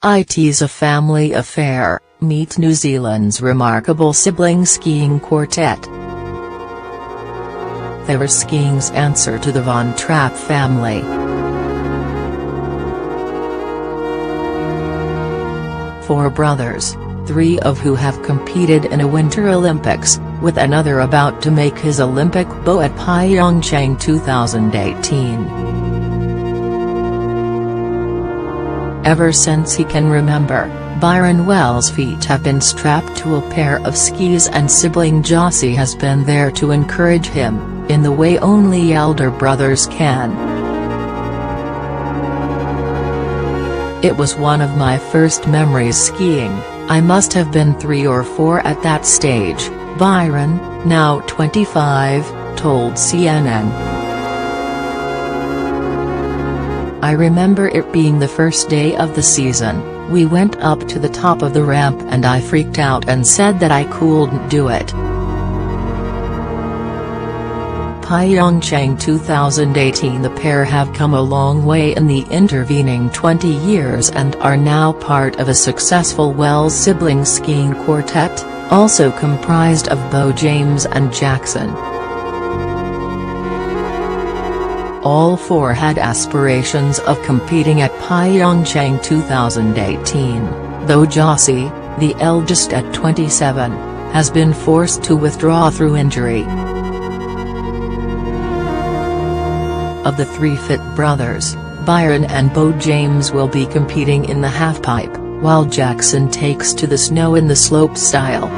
It's a family affair. Meet New Zealand's remarkable sibling skiing quartet. They were skiing's answer to the Trapp family. Four brothers, three of who have competed in a Winter Olympics, with another about to make his Olympic bow at PyeongChang 2018. Ever since he can remember, Byron Wells' feet have been strapped to a pair of skis, and sibling Jossi has been there to encourage him, in the way only elder brothers can. It was one of my first memories skiing. I must have been 3 or 4 at that stage, Byron, now 25, told CNN. I remember it being the first day of the season. We went up to the top of the ramp and I freaked out and said that I couldn't do it. PyeongChang 2018. The pair have come a long way in the intervening 20 years and are now part of a successful Wells sibling skiing quartet, also comprised of Bo James and Jackson. All four had aspirations of competing at PyeongChang 2018, though Jossi, the eldest at 27, has been forced to withdraw through injury. Of the three fit brothers, Byron and Bo James will be competing in the halfpipe, while Jackson takes to the snow in the slopestyle.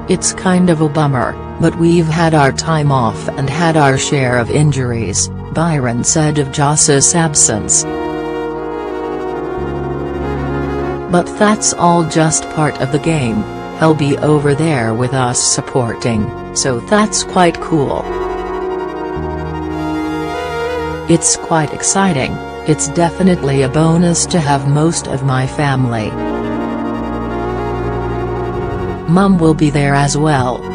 It's kind of a bummer, but we've had our time off and had our share of injuries, Byron said of Jossi's absence. But that's all just part of the game. He'll be over there with us supporting, so that's quite cool. It's quite exciting. It's definitely a bonus to have most of my family. Mum will be there as well.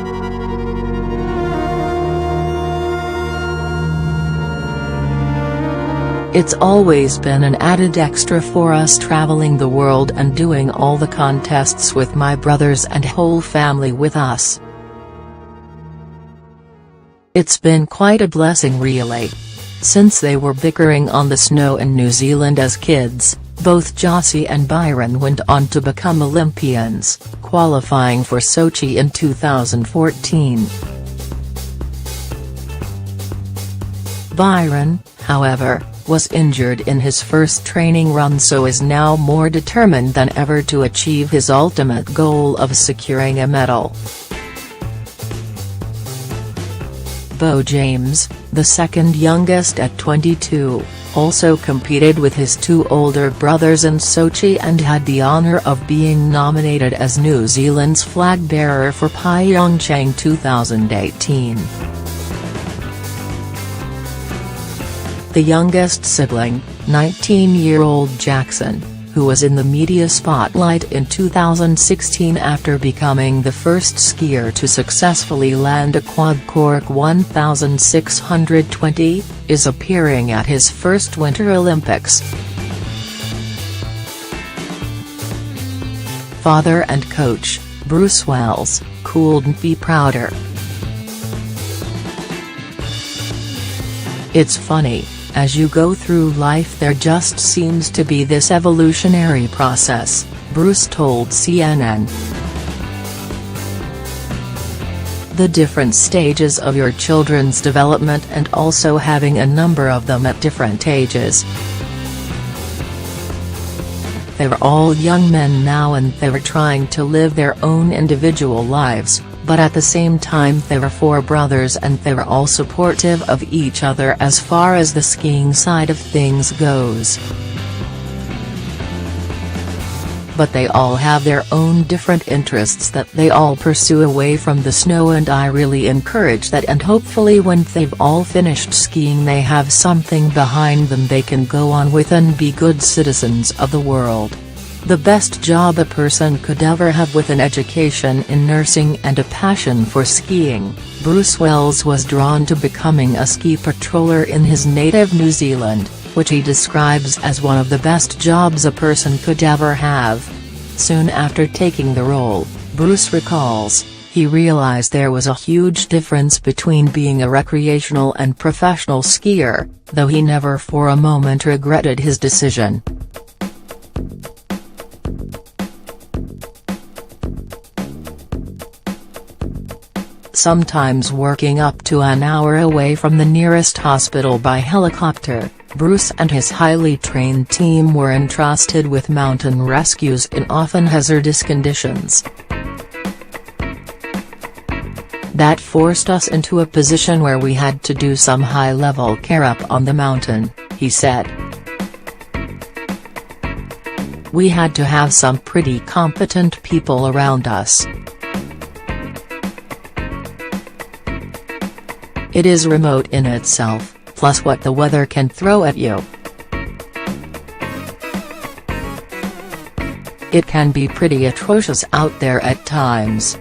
It's always been an added extra for us traveling the world and doing all the contests with my brothers and whole family with us. It's been quite a blessing really. Since they were bickering on the snow in New Zealand as kids, both Jossi and Byron went on to become Olympians, qualifying for Sochi in 2014. Byron, however, was injured in his first training run, so is now more determined than ever to achieve his ultimate goal of securing a medal. Bo James, the second youngest at 22, also competed with his two older brothers in Sochi and had the honor of being nominated as New Zealand's flag bearer for PyeongChang 2018. The youngest sibling, 19-year-old Jackson, who was in the media spotlight in 2016 after becoming the first skier to successfully land a quad cork 1620, is appearing at his first Winter Olympics. Father and coach, Bruce Wells, couldn't be prouder. It's funny. As you go through life there just seems to be this evolutionary process, Bruce told CNN. The different stages of your children's development and also having a number of them at different ages. They were all young men now and they were trying to live their own individual lives. But at the same time they were four brothers and they were all supportive of each other as far as the skiing side of things goes. But they all have their own different interests that they all pursue away from the snow, and I really encourage that, and hopefully when they've all finished skiing they have something behind them they can go on with and be good citizens of the world. The best job a person could ever have, with an education in nursing and a passion for skiing. Bruce Wells was drawn to becoming a ski patroller in his native New Zealand, which he describes as one of the best jobs a person could ever have. Soon after taking the role, Bruce recalls, he realized there was a huge difference between being a recreational and professional skier, though he never for a moment regretted his decision. Sometimes working up to an hour away from the nearest hospital by helicopter, Bruce and his highly trained team were entrusted with mountain rescues in often hazardous conditions. That forced us into a position where we had to do some high-level care up on the mountain, he said. We had to have some pretty competent people around us. It is remote in itself, plus what the weather can throw at you. It can be pretty atrocious out there at times.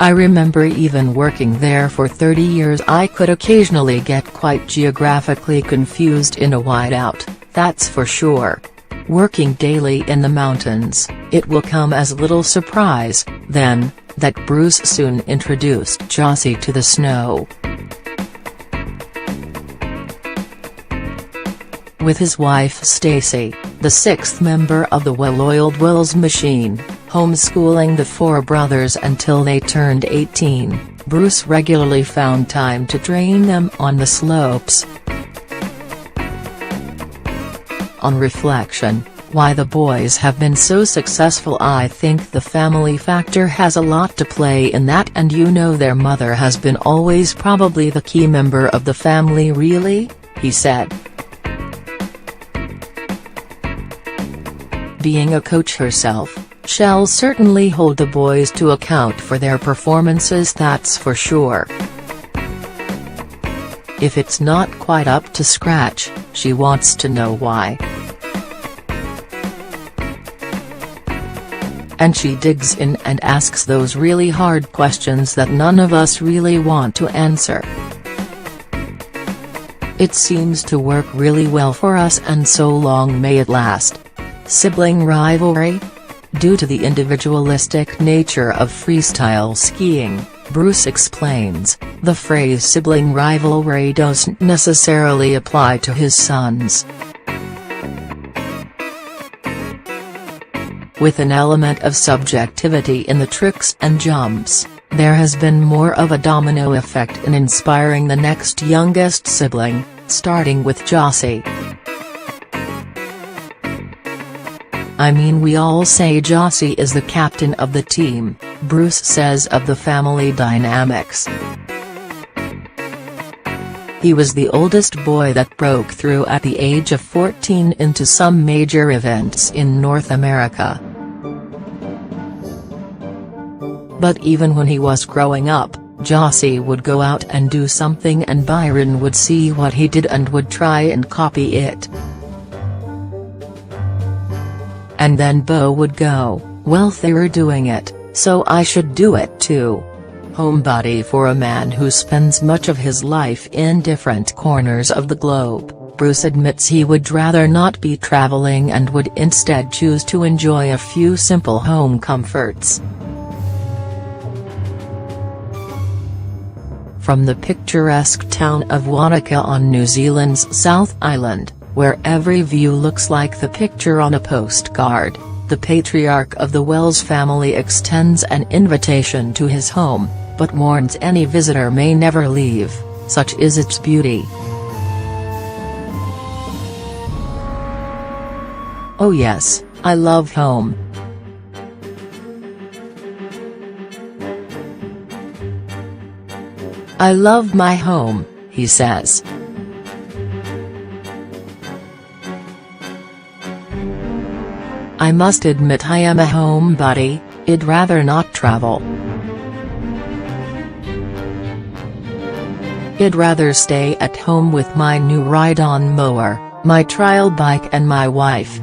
I remember even working there for 30 years I could occasionally get quite geographically confused in a whiteout, that's for sure. Working daily in the mountains, it will come as little surprise, then, that Bruce soon introduced Jossi to the snow. With his wife Stacy, the sixth member of the well-oiled Wells machine, homeschooling the four brothers until they turned 18, Bruce regularly found time to train them on the slopes. On reflection, why the boys have been so successful, I think the family factor has a lot to play in that, and you know their mother has been always probably the key member of the family really, he said. Being a coach herself, she'll certainly hold the boys to account for their performances, that's for sure. If it's not quite up to scratch, she wants to know why. And she digs in and asks those really hard questions that none of us really want to answer. It seems to work really well for us, and so long may it last. Sibling rivalry? Due to the individualistic nature of freestyle skiing, Bruce explains, the phrase sibling rivalry doesn't necessarily apply to his sons. With an element of subjectivity in the tricks and jumps, there has been more of a domino effect in inspiring the next youngest sibling, starting with Jossi. I mean, we all say Jossi is the captain of the team, Bruce says of the family dynamics. He was the oldest boy that broke through at the age of 14 into some major events in North America. But even when he was growing up, Jossi would go out and do something and Byron would see what he did and would try and copy it. And then Bo would go, well, they're doing it, so I should do it too. Homebody for a man who spends much of his life in different corners of the globe, Bruce admits he would rather not be traveling and would instead choose to enjoy a few simple home comforts. From the picturesque town of Wanaka on New Zealand's South Island, where every view looks like the picture on a postcard, the patriarch of the Wells family extends an invitation to his home, but warns any visitor may never leave, such is its beauty. Oh yes, I love home. I love my home, he says. I must admit I am a homebody, I'd rather not travel. I'd rather stay at home with my new ride-on mower, my trial bike and my wife,